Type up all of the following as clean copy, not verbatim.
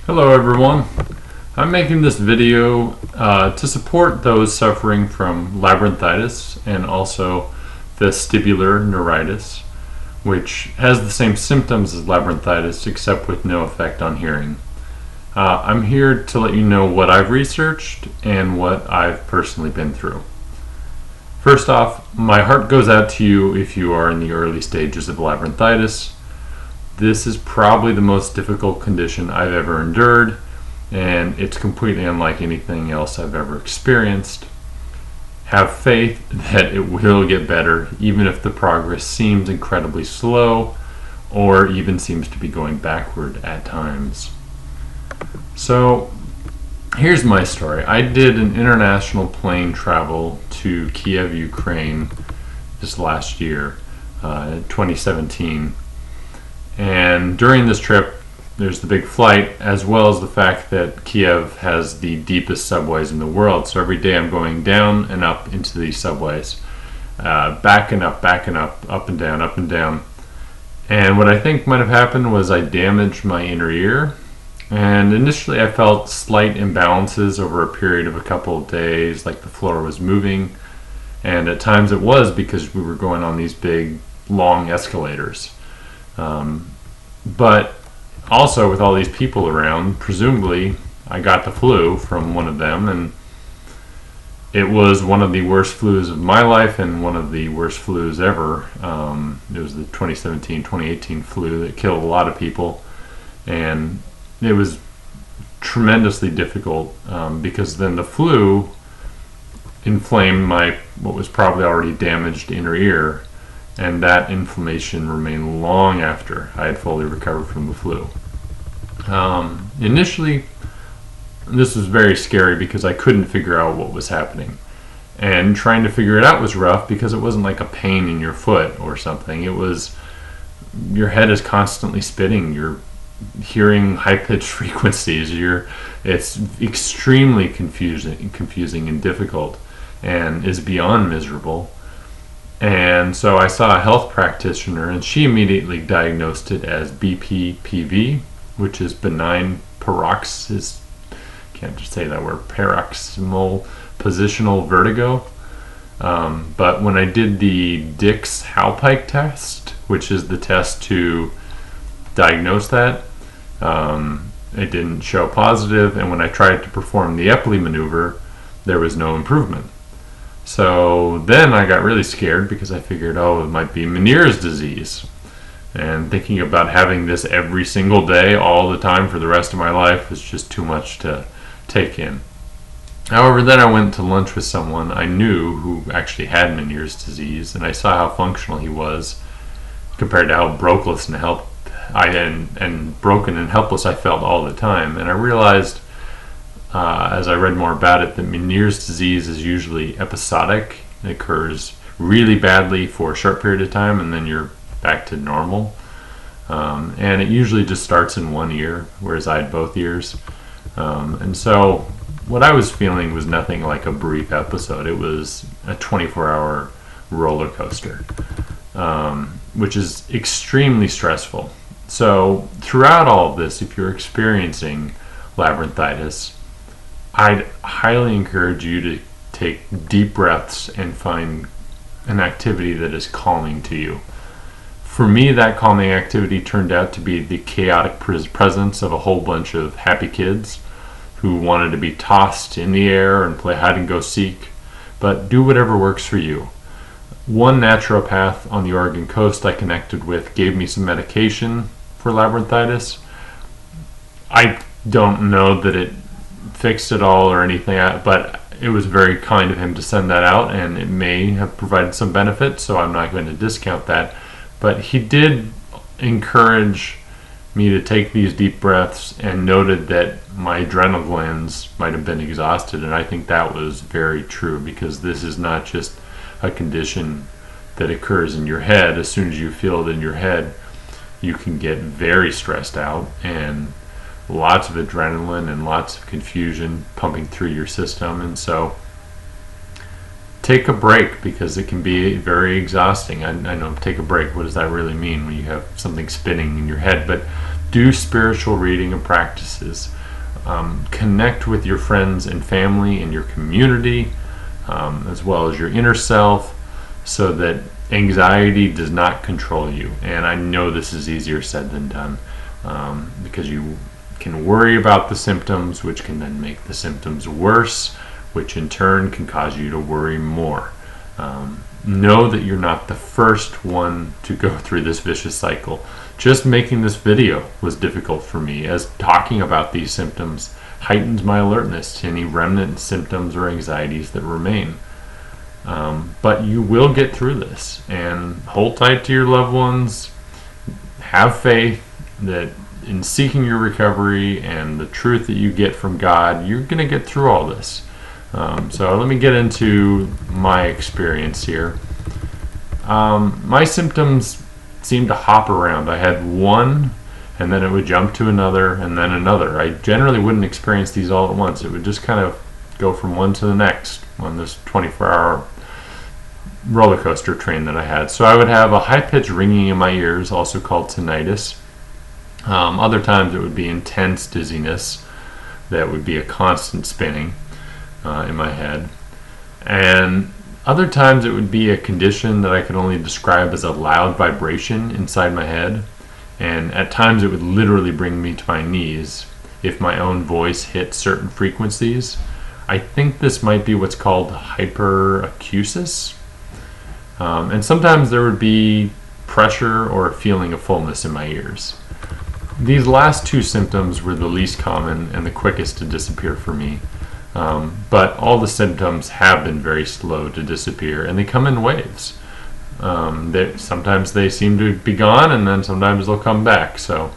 Hello everyone. I'm making this video to support those suffering from labyrinthitis and also vestibular neuritis, which has the same symptoms as labyrinthitis except with no effect on hearing. I'm here to let you know what I've researched and what I've personally been through. First off, my heart goes out to you if you are in the early stages of labyrinthitis. This is probably the most difficult condition I've ever endured, and it's completely unlike anything else I've ever experienced. Have faith that it will get better, even if the progress seems incredibly slow or even seems to be going backward at times. So, here's my story. I did an international plane travel to Kiev, Ukraine this last year, 2017. And during this trip, there's the big flight, as well as the fact that Kiev has the deepest subways in the world. So every day I'm going down and up into these subways, back and up, up and down, up and down. And what I think might have happened was I damaged my inner ear. And initially I felt slight imbalances over a period of a couple of days, like the floor was moving. And at times it was because we were going on these big, long escalators. But also with all these people around, presumably I got the flu from one of them, and it was one of the worst flus of my life and one of the worst flus ever. It was the 2017-2018 flu that killed a lot of people, and it was tremendously difficult because then the flu inflamed my what was probably already damaged inner ear, and that inflammation remained long after I had fully recovered from the flu. Initially, this was very scary because I couldn't figure out what was happening. And trying to figure it out was rough because it wasn't like a pain in your foot or something. It was, your head is constantly spinning. You're hearing high-pitched frequencies. It's extremely confusing and difficult, and is beyond miserable. And so I saw a health practitioner, and she immediately diagnosed it as BPPV, which is benign paroxysmal, can't just say that word, paroxysmal positional vertigo. But when I did the Dick's Hallpike test, which is the test to diagnose that, it didn't show positive, and when I tried to perform the Epley maneuver, there was no improvement. So then I got really scared because I figured, oh, it might be Meniere's disease. And thinking about having this every single day, all the time for the rest of my life was just too much to take in. However, then I went to lunch with someone I knew who actually had Meniere's disease, and I saw how functional he was compared to how broken and helpless I felt all the time. And I realized, as I read more about it, that Meniere's disease is usually episodic. It occurs really badly for a short period of time, and then you're back to normal. And it usually just starts in one ear, whereas I had both ears. And so what I was feeling was nothing like a brief episode. It was a 24-hour roller coaster, which is extremely stressful. So throughout all of this, if you're experiencing labyrinthitis, I'd highly encourage you to take deep breaths and find an activity that is calming to you. For me, that calming activity turned out to be the chaotic presence of a whole bunch of happy kids who wanted to be tossed in the air and play hide and go seek, but do whatever works for you. One naturopath on the Oregon coast I connected with gave me some medication for labyrinthitis. I don't know that it fixed it all or anything, but it was very kind of him to send that out, and it may have provided some benefit, so I'm not going to discount that. But he did encourage me to take these deep breaths and noted that my adrenal glands might have been exhausted, and I think that was very true, because this is not just a condition that occurs in your head. As soon as you feel it in your head, you can get very stressed out and lots of adrenaline and lots of confusion pumping through your system. And so take a break, because it can be very exhausting. I know, take a break, what does that really mean when you have something spinning in your head? But do spiritual reading and practices. Connect with your friends and family and your community, as well as your inner self, so that anxiety does not control you. And I know this is easier said than done, because you can worry about the symptoms, which can then make the symptoms worse, which in turn can cause you to worry more. Know that you're not the first one to go through this vicious cycle. Just making this video was difficult for me, as talking about these symptoms heightens my alertness to any remnant symptoms or anxieties that remain. But you will get through this, and hold tight to your loved ones. Have faith that in seeking your recovery and the truth that you get from God, you're going to get through all this. So let me get into my experience here. My symptoms seemed to hop around. I had one, and then it would jump to another, and then another. I generally wouldn't experience these all at once. It would just kind of go from one to the next on this 24-hour roller coaster train that I had. So I would have a high-pitched ringing in my ears, also called tinnitus. Other times it would be intense dizziness that would be a constant spinning in my head. And other times it would be a condition that I could only describe as a loud vibration inside my head. And at times it would literally bring me to my knees if my own voice hit certain frequencies. I think this might be what's called hyperacusis. And sometimes there would be pressure or a feeling of fullness in my ears. These last two symptoms were the least common and the quickest to disappear for me. But all the symptoms have been very slow to disappear, and they come in waves. Sometimes they seem to be gone, and then sometimes they'll come back. So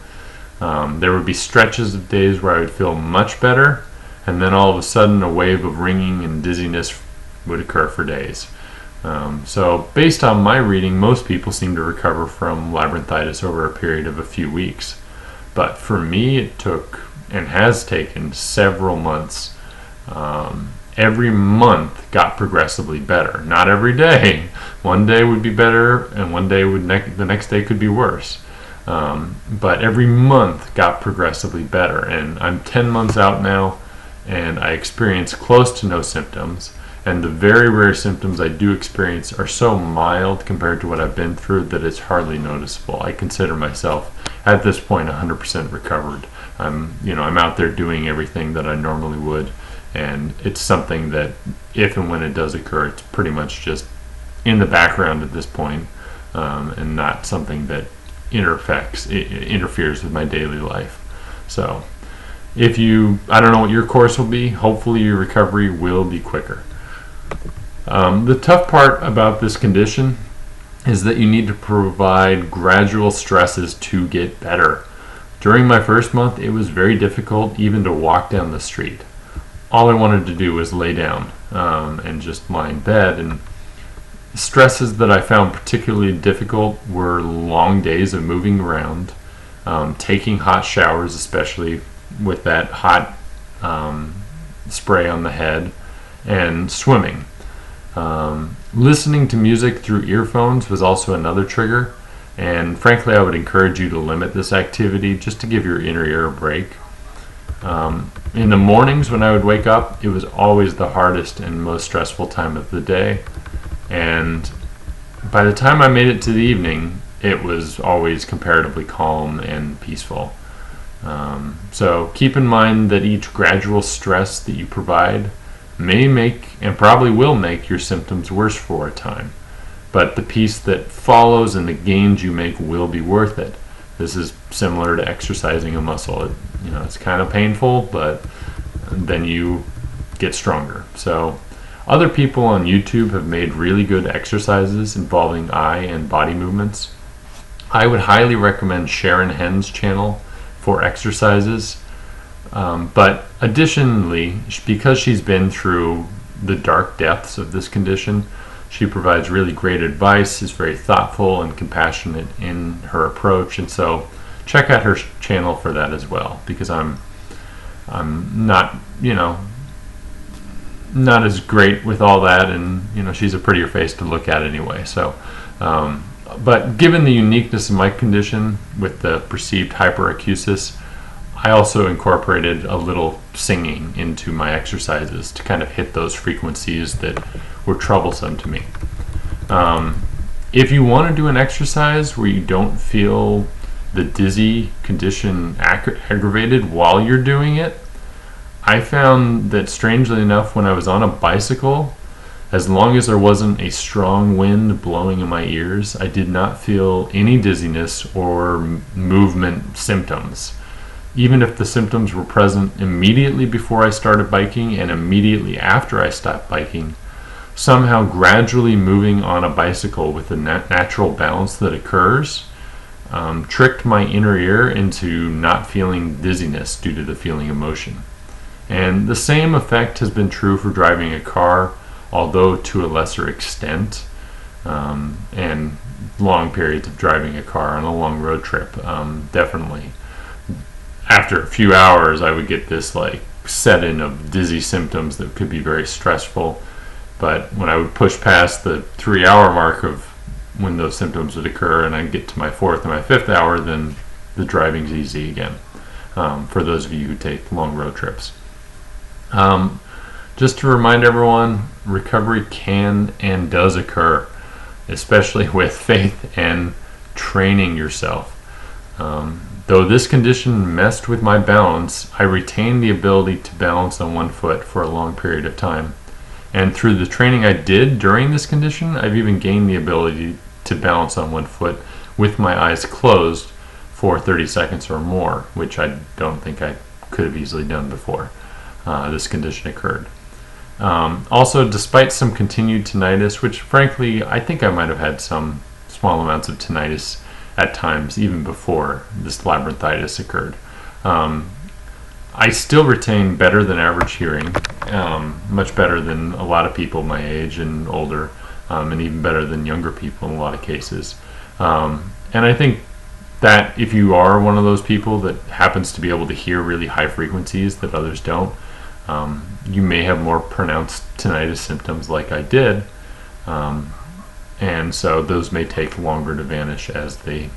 there would be stretches of days where I would feel much better, and then all of a sudden a wave of ringing and dizziness would occur for days. So based on my reading, most people seem to recover from labyrinthitis over a period of a few weeks. But for me, it took and has taken several months. Every month got progressively better. Not every day. One day would be better, and one day the next day could be worse. But every month got progressively better. And I'm 10 months out now, and I experience close to no symptoms. And the very rare symptoms I do experience are so mild compared to what I've been through that it's hardly noticeable. I consider myself at this point 100% recovered. I'm out there doing everything that I normally would, and it's something that if and when it does occur, it's pretty much just in the background at this point, and not something that interferes with my daily life. So I don't know what your course will be. Hopefully your recovery will be quicker. The tough part about this condition is that you need to provide gradual stresses to get better. During my first month, it was very difficult even to walk down the street. All I wanted to do was lay down and just lie in bed. And stresses that I found particularly difficult were long days of moving around, taking hot showers, especially with that hot spray on the head, and swimming. Listening to music through earphones was also another trigger, and frankly I would encourage you to limit this activity just to give your inner ear a break. In the mornings when I would wake up, it was always the hardest and most stressful time of the day, and by the time I made it to the evening, it was always comparatively calm and peaceful. So keep in mind that each gradual stress that you provide may make, and probably will make, your symptoms worse for a time, but the peace that follows and the gains you make will be worth it. This is similar to exercising a muscle. It's kind of painful, but then you get stronger. So other people on YouTube have made really good exercises involving eye and body movements. I would highly recommend Sharon Hen's channel for exercises. But additionally, because she's been through the dark depths of this condition, she provides really great advice, is very thoughtful and compassionate in her approach, and so check out her channel for that as well, because I'm not not as great with all that, and she's a prettier face to look at anyway. So But given the uniqueness of my condition with the perceived hyperacusis, I also incorporated a little singing into my exercises to kind of hit those frequencies that were troublesome to me. If you want to do an exercise where you don't feel the dizzy condition aggravated while you're doing it, I found that strangely enough, when I was on a bicycle, as long as there wasn't a strong wind blowing in my ears, I did not feel any dizziness or movement symptoms. Even if the symptoms were present immediately before I started biking and immediately after I stopped biking, somehow gradually moving on a bicycle with the natural balance that occurs tricked my inner ear into not feeling dizziness due to the feeling of motion. And the same effect has been true for driving a car, although to a lesser extent, and long periods of driving a car on a long road trip, definitely. After a few hours, I would get this like set-in of dizzy symptoms that could be very stressful. But when I would push past the 3-hour mark of when those symptoms would occur and I'd get to my 4th and my 5th hour, then the driving's easy again, for those of you who take long road trips. Just to remind everyone, recovery can and does occur, especially with faith and training yourself. Though this condition messed with my balance, I retained the ability to balance on one foot for a long period of time. And through the training I did during this condition, I've even gained the ability to balance on one foot with my eyes closed for 30 seconds or more, which I don't think I could have easily done before this condition occurred. Also, despite some continued tinnitus, which frankly I think I might have had some small amounts of tinnitus at times even before this labyrinthitis occurred, I still retain better than average hearing, much better than a lot of people my age and older, and even better than younger people in a lot of cases. And I think that if you are one of those people that happens to be able to hear really high frequencies that others don't, you may have more pronounced tinnitus symptoms like I did, and so those may take longer to vanish as they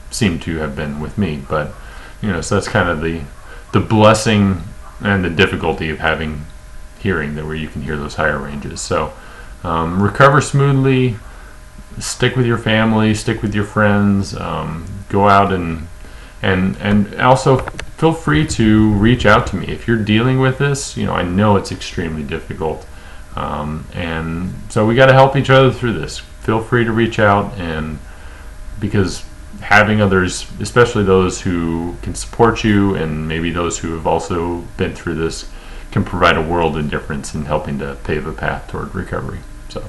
seem to have been with me. But so that's kind of the blessing and the difficulty of having hearing, that where you can hear those higher ranges. So recover smoothly, stick with your family, stick with your friends, go out and also feel free to reach out to me if you're dealing with this. I know it's extremely difficult, and so we got to help each other through this. Feel free to reach out, and because having others, especially those who can support you and maybe those who have also been through this, can provide a world of difference in helping to pave a path toward recovery. So,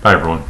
bye everyone.